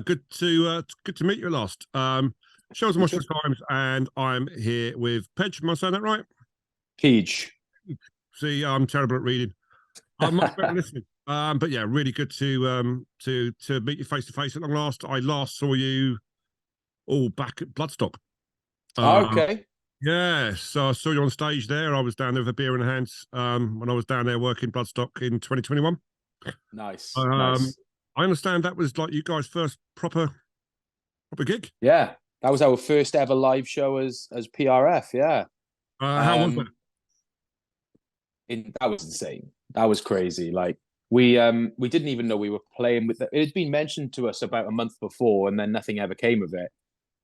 Good to meet you at last. Show's Moshville Times, and I'm here with Peej. Am I saying that right? Peej. See, I'm terrible at reading. I'm much better listening. But yeah, really good to meet you face to face at long last. I last saw you all back at Bloodstock. Okay. Yeah, so I saw you on stage there. I was down there with a beer in hands when I was down there working Bloodstock in 2021. Nice. Nice. I understand that was like you guys' first proper gig. Yeah, that was our first ever live show as PRF. Yeah. How was that? That was insane. That was crazy. Like we didn't even know we were playing with it. It had been mentioned to us about a month before, and then nothing ever came of it.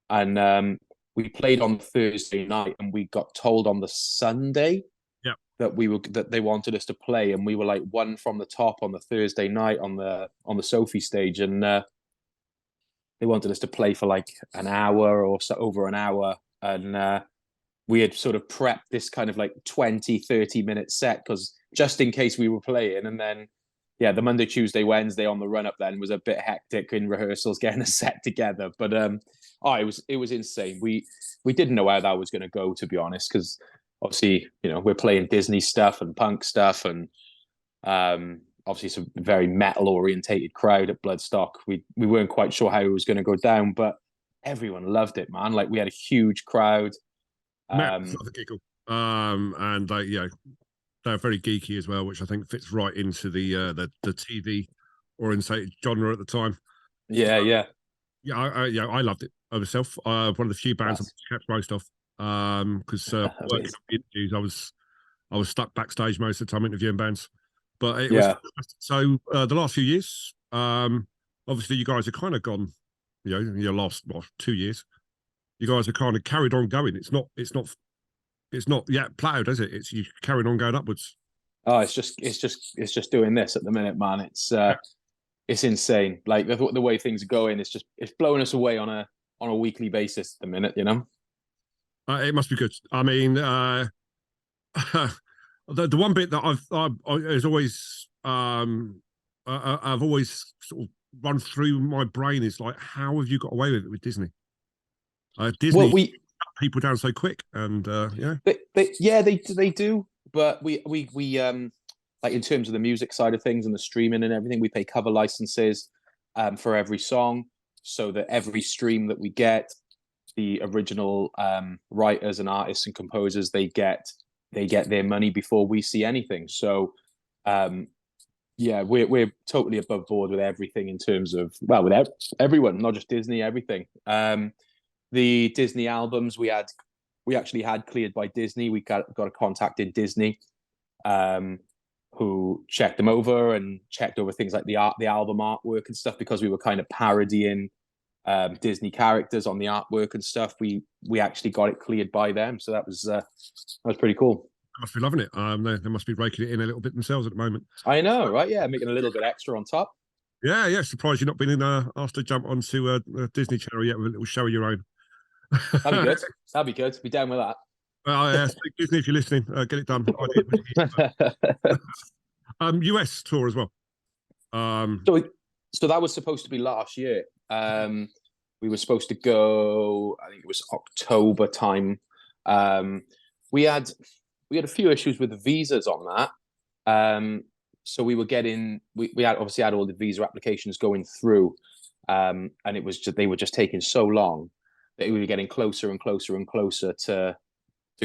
And we played on Thursday night, and we got told on the Sunday that they wanted us to play, and we were like one from the top on the Thursday night on the Sophie stage, and they wanted us to play for like an hour or so, over an hour, and we had sort of prepped this kind of like 20-30 minute set because just in case we were playing. And then the Monday, Tuesday, Wednesday on the run up then was a bit hectic in rehearsals getting a set together, but it was insane. We didn't know how that was going to go, to be honest, because obviously, we're playing Disney stuff and punk stuff, and obviously it's a very metal orientated crowd at Bloodstock. We weren't quite sure how it was going to go down, but everyone loved it, man. Like we had a huge crowd. Matt's not the giggle. And they're very geeky as well, which I think fits right into the TV orientated genre at the time. I loved it myself. One of the few bands I kept most of, because working on the interviews, I was stuck backstage most of the time interviewing bands. But it was so the last few years, obviously you guys are kind of gone, your last 2 years. You guys are kind of carried on going. It's not yet plateaued, is it? It's you carrying on going upwards. Oh, it's just doing this at the minute, man. It's insane. Like the way things are going, it's blowing us away on a weekly basis at the minute. It must be good. I mean, the one bit that I've always sort of run through my brain is like, how have you got away with it with Disney? Disney shut people down so quick, and they do. But we like in terms of the music side of things and the streaming and everything, we pay cover licenses for every song, so that every stream that we get, the original writers and artists and composers, they get their money before we see anything. So we're totally above board with everything in terms of with everyone, not just Disney, everything. The Disney albums we actually had cleared by Disney. We got a contact in Disney, who checked them over and checked over things like the album artwork and stuff, because we were kind of parodying Disney characters on the artwork and stuff. We actually got it cleared by them, so that was pretty cool. I must be loving it. They must be raking it in a little bit themselves at the moment. I know, right? Yeah, making a little bit extra on top. Yeah. Surprised you've not been asked to jump onto a Disney Channel yet with a little show of your own. That'd be good. That'd be good. Be down with that. Disney, if you're listening, get it done. US tour as well. So that was supposed to be last year. We were supposed to go, I think it was October time. We had a few issues with the visas on that. So we were we had obviously had all the visa applications going through, and it was they were just taking so long that we were getting closer and closer and closer to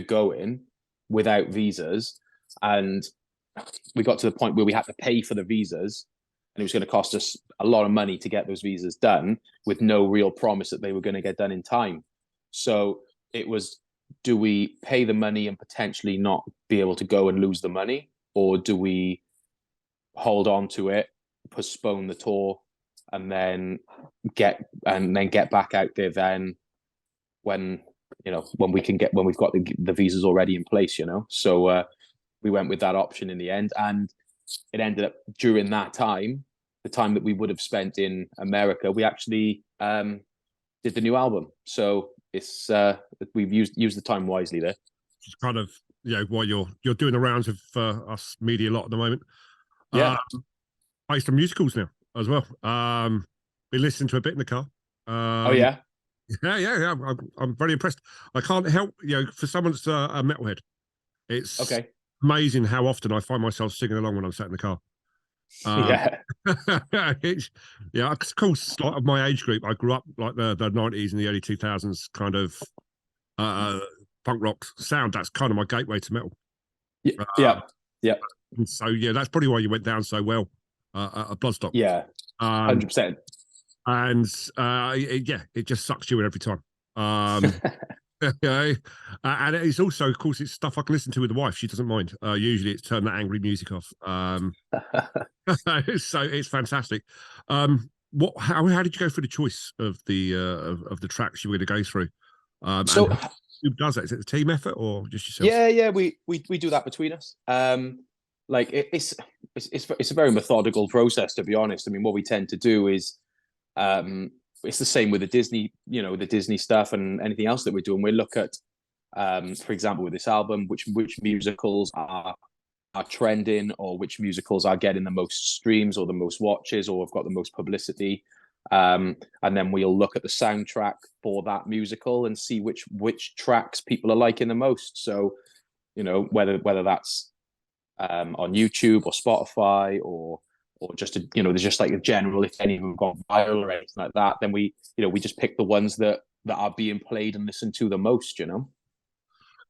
going without visas. And we got to the point where we had to pay for the visas, and it was going to cost us a lot of money to get those visas done, with no real promise that they were going to get done in time. So it was, do we pay the money and potentially not be able to go and lose the money, or do we hold on to it, postpone the tour, and then get back out there then when we've got the visas already in place, So we went with that option in the end, and it ended up during that time, the time that we would have spent in America, we actually did the new album. So it's we've used the time wisely there. It's kind of while you're doing the rounds of us media a lot at the moment. Yeah, based on musicals now as well. been listening to a bit in the car. Oh yeah, yeah. I'm very impressed. I can't help, for someone that's a metalhead, it's okay, amazing how often I find myself singing along when I'm sat in the car. yeah, It's, yeah, of course, like of my age group, I grew up like the 90s and the early 2000s kind of punk rock sound. That's kind of my gateway to metal. yeah, yeah, So yeah, that's probably why you went down so well at Bloodstock. yeah, Um, 100%. and it just sucks you in every time. Okay. And it's also, of course, it's stuff I can listen to with the wife. She doesn't mind. Usually it's turn that angry music off. So it's fantastic. How did you go through the choice of the tracks you were going to go through? So And who does that? Is it a team effort or just yourself? yeah, we do that between us. Like it's a very methodical process, to be honest. I mean, what we tend to do is it's the same with the Disney, the Disney stuff and anything else that we're doing. We look at, for example, with this album, which musicals are trending, or which musicals are getting the most streams or the most watches or have got the most publicity. And then we'll look at the soundtrack for that musical and see which tracks people are liking the most. So, whether that's on YouTube or Spotify or just there's just like a general, if any of them got viral or anything like that, then we just pick the ones that are being played and listened to the most.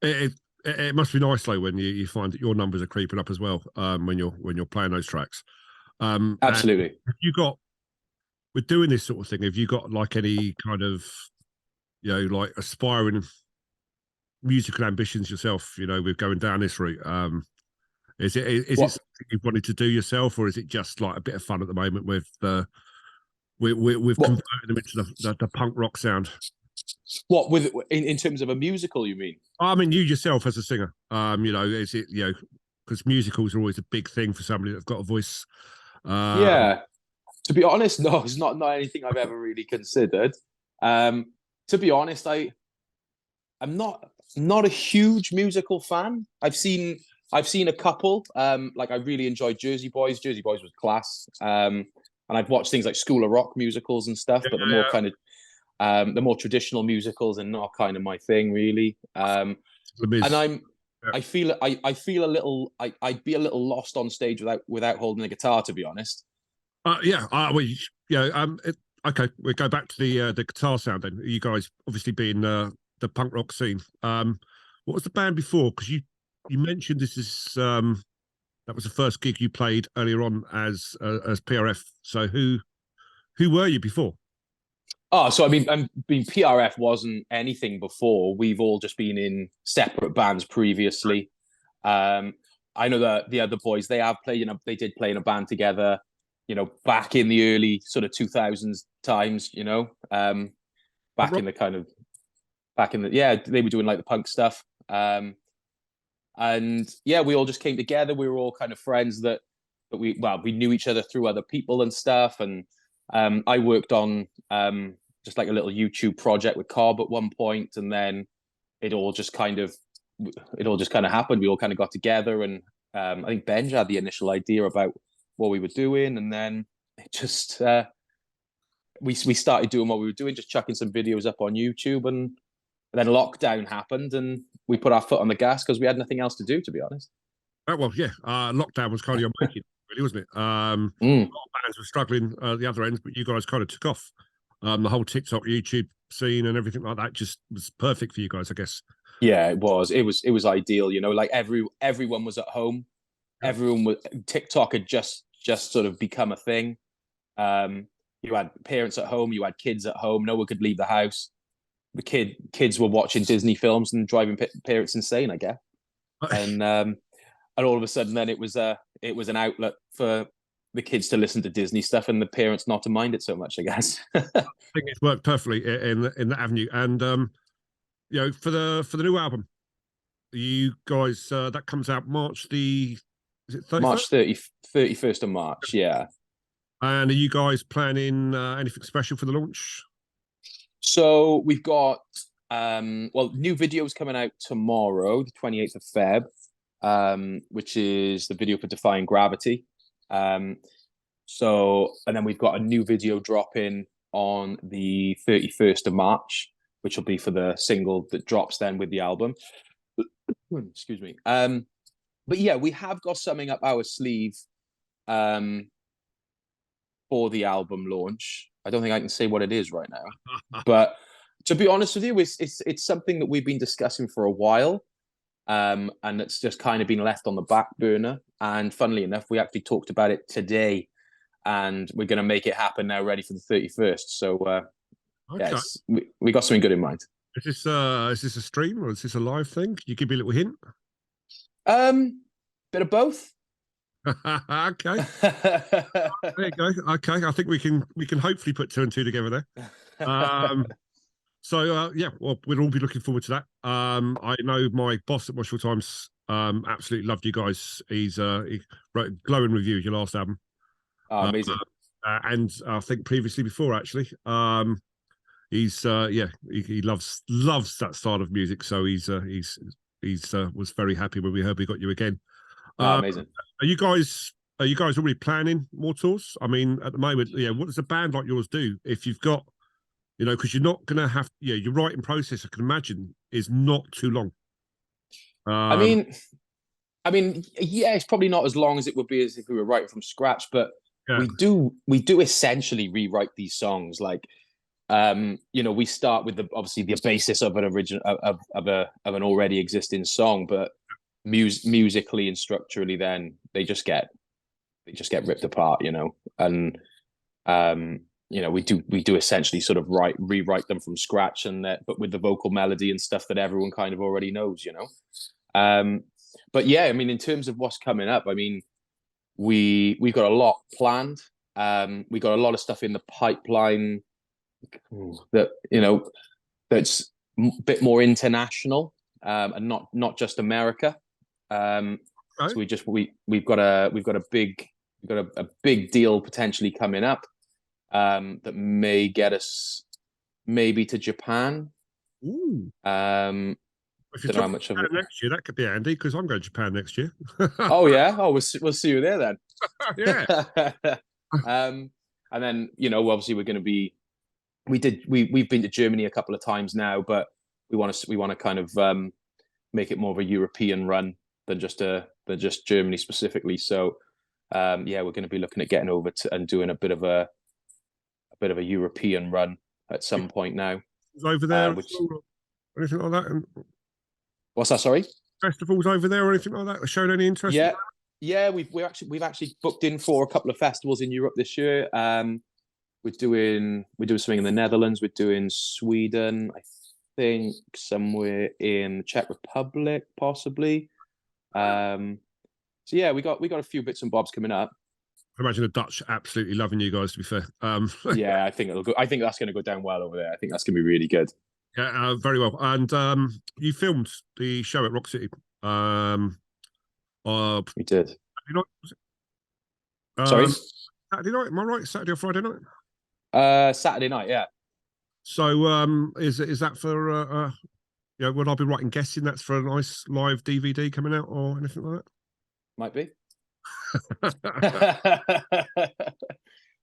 It must be nice though when you find that your numbers are creeping up as well, when you're playing those tracks. Absolutely. Have you got, with doing this sort of thing, have you got like any kind of like aspiring musical ambitions yourself, with going down this route? Is it something you've wanted to do yourself, or is it just like a bit of fun at the moment with converting them into the punk rock sound? What, with in terms of a musical, you mean? I mean, you yourself as a singer, is it, because musicals are always a big thing for somebody that's got a voice. Yeah. To be honest, no, it's not anything I've ever really considered. To be honest, I'm not a huge musical fan. I've seen a couple. Like I really enjoyed Jersey Boys. Jersey Boys was class. And I've watched things like School of Rock musicals and stuff, but the more kind of the more traditional musicals are not kind of my thing, really. And I feel a little. I'd be a little lost on stage without holding a guitar, to be honest. Okay, we'll go back to the guitar sound then. You guys obviously being the punk rock scene. What was the band before? Because you mentioned this is that was the first gig you played earlier on as PRF. So who were you before? Oh, so I mean, PRF wasn't anything before. We've all just been in separate bands previously. I know that the other boys, they have played, they did play in a band together, back in the early sort of 2000s times, back in the yeah, they were doing like the punk stuff. And yeah, we all just came together. We were all kind of friends that we knew each other through other people and stuff. And I worked on just like a little YouTube project with Cobb at one point, and then it all just kind of happened. We all kind of got together, and I think Benj had the initial idea about what we were doing, and then it just we started doing what we were doing, just chucking some videos up on YouTube, and then lockdown happened, and we put our foot on the gas because we had nothing else to do, to be honest. Oh, well, yeah, lockdown was kind of your making, really, wasn't it? A lot of bands were struggling at the other ends, but you guys kind of took off. The whole TikTok, YouTube scene, and everything like that just was perfect for you guys, I guess. Yeah, it was. It was ideal. Like everyone was at home. Yeah. Everyone was. TikTok had just sort of become a thing. You had parents at home. You had kids at home. No one could leave the house. The kids were watching Disney films and driving parents insane, I guess. And all of a sudden, then it was an outlet for the kids to listen to Disney stuff and the parents not to mind it so much, I guess. I think it's worked perfectly in that avenue. And for the new album, you guys, that comes out March the, is it 31st? March 31st of March, yeah. And are you guys planning anything special for the launch? So we've got new videos coming out tomorrow, the 28th of Feb, which is the video for Defying Gravity. And then we've got a new video dropping on the 31st of March, which will be for the single that drops then with the album. Excuse me. But yeah, we have got something up our sleeve for the album launch. I don't think I can say what it is right now, but to be honest with you, it's something that we've been discussing for a while, and it's just kind of been left on the back burner. And funnily enough, we actually talked about it today, and we're going to make it happen now, ready for the 31st. So Okay. yeah, we got something good in mind. Is this a stream or is this a live thing? Can you give me a little hint? Bit of both. Okay. There you go. Okay, I think we can hopefully put two and two together there. So yeah, well, we'll all be looking forward to that. I know my boss at Moshville Times absolutely loved you guys. He wrote glowing reviews your last album. Oh, amazing. And I think previously before actually. He's yeah, he loves that style of music. So he's was very happy when we heard we got you again. Amazing. Are you guys already planning more tours? I mean, at the moment, yeah, what does a band like yours do if you've got, you know, because you're not going to have, yeah, your writing process, I can imagine, is not too long. I mean, yeah, it's probably not as long as it would be as if we were writing from scratch, but yeah. we do essentially rewrite these songs. Like, you know, we start with obviously the basis of an original of an already existing song, but musically and structurally, then they just get ripped apart, you know. And you know, we do essentially sort of rewrite them from scratch, and that, but with the vocal melody and stuff that everyone kind of already knows, you know. But yeah, I mean, in terms of what's coming up, I mean, we've got a lot planned. We got a lot of stuff in the pipeline that, you know, that's a bit more international, and not just America. So we've got a big deal potentially coming up, that may get us maybe to Japan. Ooh. If you're Don't know how much of it next year, that could be handy because I'm going to Japan next year. Oh yeah, we'll see you there then. Yeah. And then, you know, obviously we're going to be. We've been to Germany a couple of times now, but we want to kind of make it more of a European run than just Germany specifically. So yeah, we're going to be looking at getting over to and doing a bit of a European run at some point now. Over there, or anything like that? What's that? Sorry. Festivals over there or anything like that? Showed any interest? Yeah. We've actually booked in for a couple of festivals in Europe this year. We're doing something in the Netherlands. We're doing Sweden, I think, somewhere in the Czech Republic, possibly. So yeah, we got a few bits and bobs coming up. I imagine the Dutch absolutely loving you guys, to be fair. Yeah, I think it'll go. I think that's going to go down well over there. I think that's going to be really good. Yeah, very well. And you filmed the show at Rock City. We did. Saturday night, was it? Sorry? Saturday night, am I right? Saturday or Friday night? Saturday night, yeah. So is that for you know, would I be right in guessing that's for a nice live DVD coming out or anything like that? Might be.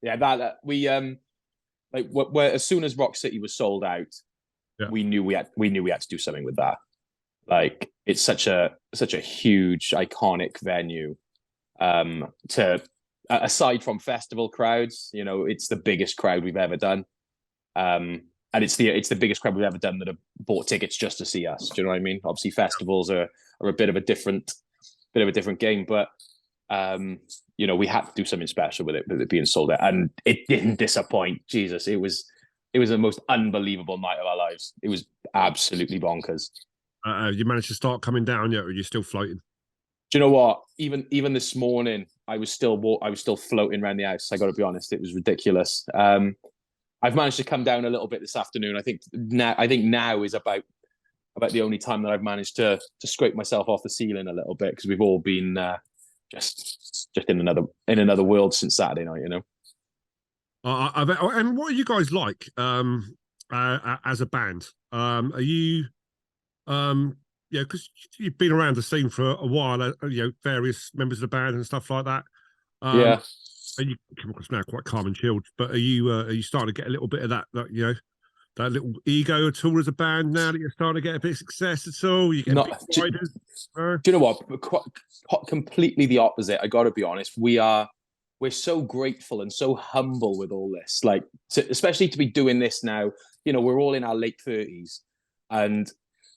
Yeah, that we like as soon as Rock City was sold out, yeah, we knew we had to do something with that. Like, it's such a huge, iconic venue. To aside from festival crowds, you know, it's the biggest crowd we've ever done. And it's the biggest crowd we've ever done that have bought tickets just to see us. Do you know what I mean? Obviously, festivals are a bit of a different game, but you know, we had to do something special with it being sold out, and it didn't disappoint. Jesus, it was the most unbelievable night of our lives. It was absolutely bonkers. You managed to start coming down yet, or are you still floating? Do you know what? Even this morning, I was still floating around the house. I got to be honest, it was ridiculous. I've managed to come down a little bit this afternoon. I think now is about the only time that I've managed to scrape myself off the ceiling a little bit, because we've all been just in another world since Saturday night, you know. And what are you guys like as a band? Are you yeah, because you've been around the scene for a while, you know, various members of the band and stuff like that. Yeah. And you come across now quite calm and chilled, but are you starting to get a little bit of that that little ego at all as a band now that you're starting to get a bit of success at all? You get Not, do you know what? Completely the opposite. I got to be honest. We're so grateful and so humble with all this. Like, especially to be doing this now. We're all in our late 30s, and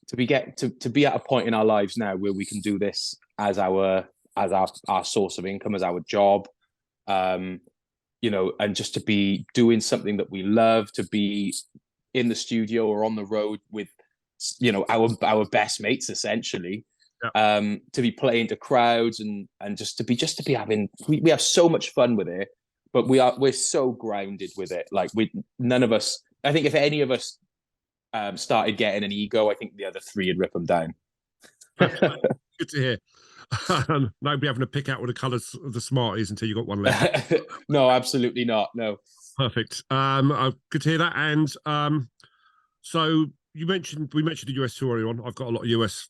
to be at a point in our lives now where we can do this as our source of income, as our job. And just to be doing something that we love, to be in the studio or on the road with, our best mates, essentially. To be playing to crowds and just to be having, we have so much fun with it, but we're so grounded with it. Like, none of us, I think if any of us started getting an ego, I think the other three would rip them down. Good to hear. Nobody having to pick out what the colours of the Smarties until you got one left. No, absolutely not. No. Perfect. Good to hear that. And so we mentioned the US tour earlier on. I've got a lot of US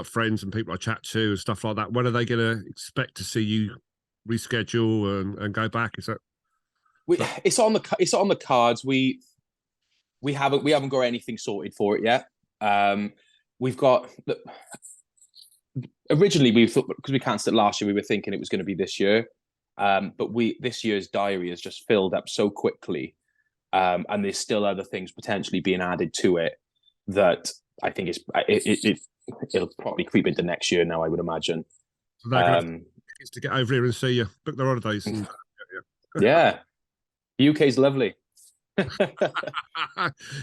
friends and people I chat to and stuff like that. When are they going to expect to see you reschedule and go back? Is that? It's on the cards. We haven't got anything sorted for it yet. We've got. Originally, we thought, because we cancelled it last year, we were thinking it was going to be this year. But this year's diary has just filled up so quickly, and there's still other things potentially being added to it that I think it'll probably creep into next year now, I would imagine. So they're going to get over here and see you, book their holidays. And, yeah. The UK's lovely.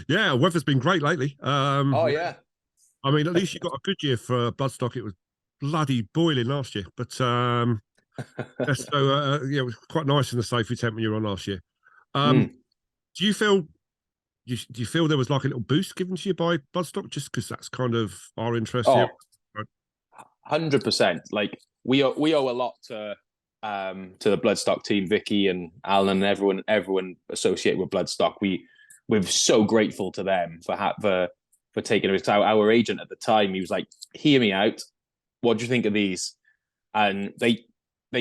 Yeah, weather's been great lately. Oh yeah. I mean, at least you got a good year for Bloodstock. It was bloody boiling last year, but so it was quite nice in the Sophie tent when you were on last year. Do you feel there was like a little boost given to you by Bloodstock, just because that's kind of our interest here? 100%. Like, we owe a lot to the Bloodstock team, Vicky and Alan, and everyone associated with Bloodstock. We're so grateful to them for taking it. Our agent at the time, he was like, "Hear me out. What do you think of these?" And they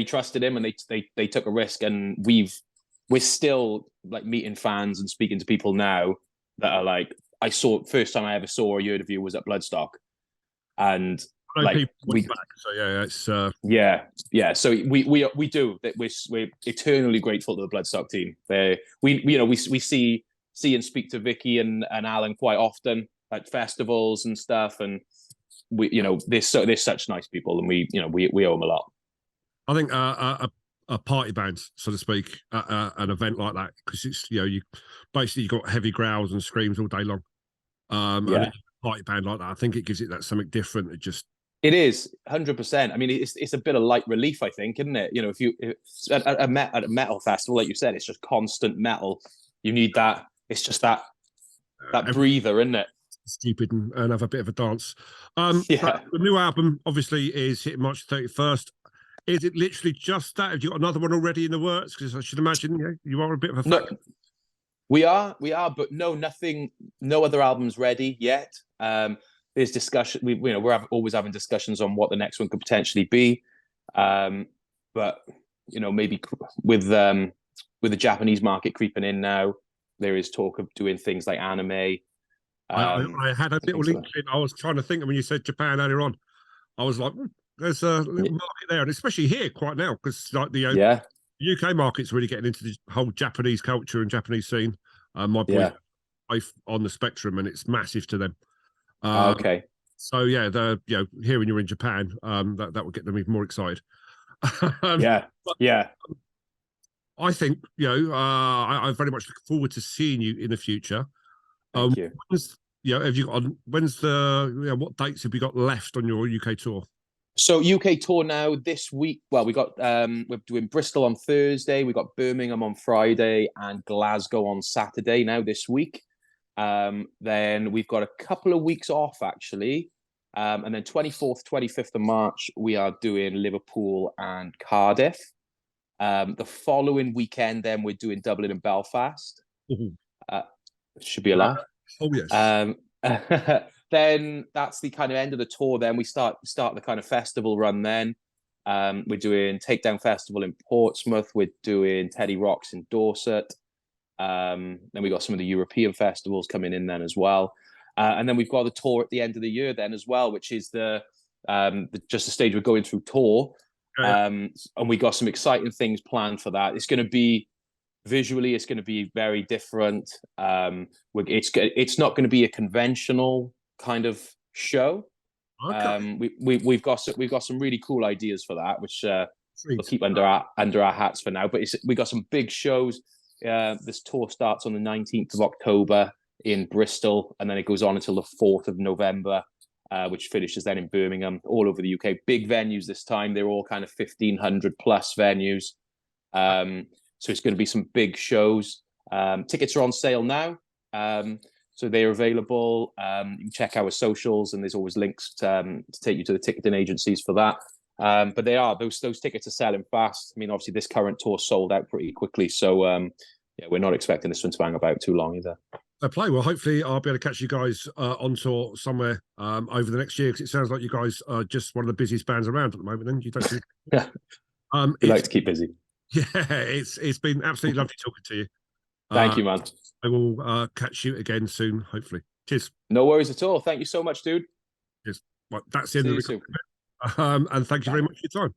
trusted him, and they took a risk. And we're still like meeting fans and speaking to people now that are like, first time I ever saw or heard of you was at Bloodstock, and like we back. So yeah, it's yeah. So we do that. We're eternally grateful to the Bloodstock team. We see and speak to Vicky and Alan quite often at festivals and stuff, and they're such nice people, and we owe them a lot. I think a party band, so to speak, an event like that, because it's you basically got heavy growls and screams all day long. And a party band like that, I think it gives it that something different. It is 100%. I mean, it's a bit of light relief, I think, isn't it? If you at a metal festival, like you said, it's just constant metal. You need that. It's just that breather, isn't it? Stupid and have a bit of a dance. The new album obviously is hitting March 31st. Is it literally just that? Have you got another one already in the works? Because I should imagine you are a bit of a fan. No, we are, but nothing. No other albums ready yet. There's discussion. We're always having discussions on what the next one could potentially be. But maybe with the Japanese market creeping in now, there is talk of doing things like anime. I had a little link. I was trying to think when you said Japan earlier on. I was like, there's a little market there, and especially here quite now, because like the UK market's really getting into the whole Japanese culture and Japanese scene. My boys both on the spectrum, and it's massive to them. Okay. So hearing you're in Japan, that would get them even more excited. I think I very much look forward to seeing you in the future. Thank you. Have you got what dates have you got left on your UK tour? So UK tour now this week. Well, we're doing Bristol on Thursday. We got Birmingham on Friday and Glasgow on Saturday now this week. Then we've got a couple of weeks off actually. And then 24th, 25th of March, we are doing Liverpool and Cardiff. The following weekend, then we're doing Dublin and Belfast. Should be a laugh. Oh yes. Then that's the kind of end of the tour. Then we start the kind of festival run then. We're doing Takedown Festival in Portsmouth. We're doing Teddy Rocks in Dorset. Then we got some of the European festivals coming in then as well. And then we've got the tour at the end of the year then as well, which is just the stage we're going through tour. And we got some exciting things planned for that. It's going to be visually, it's going to be very different. It's not going to be a conventional kind of show. Okay. We've got some really cool ideas for that, which we'll keep under our hats for now. But we got some big shows. This tour starts on the 19th of October in Bristol, and then it goes on until the 4th of November, which finishes then in Birmingham, all over the UK. Big venues this time. They're all kind of 1,500 plus venues. So it's going to be some big shows. Tickets are on sale now. So they're available. You can check our socials, and there's always links to take you to the ticketing agencies for that. But those tickets are selling fast. I mean, obviously this current tour sold out pretty quickly. So we're not expecting this one to hang about too long either. Well, hopefully I'll be able to catch you guys on tour somewhere over the next year, because it sounds like you guys are just one of the busiest bands around at the moment. Then you don't seem... We like to keep busy. Yeah, it's been absolutely lovely talking to you. Thank you, man. I will catch you again soon, hopefully. Cheers. No worries at all. Thank you so much, dude. Yes. Well, that's the end of the recording. And thank you very much for your time.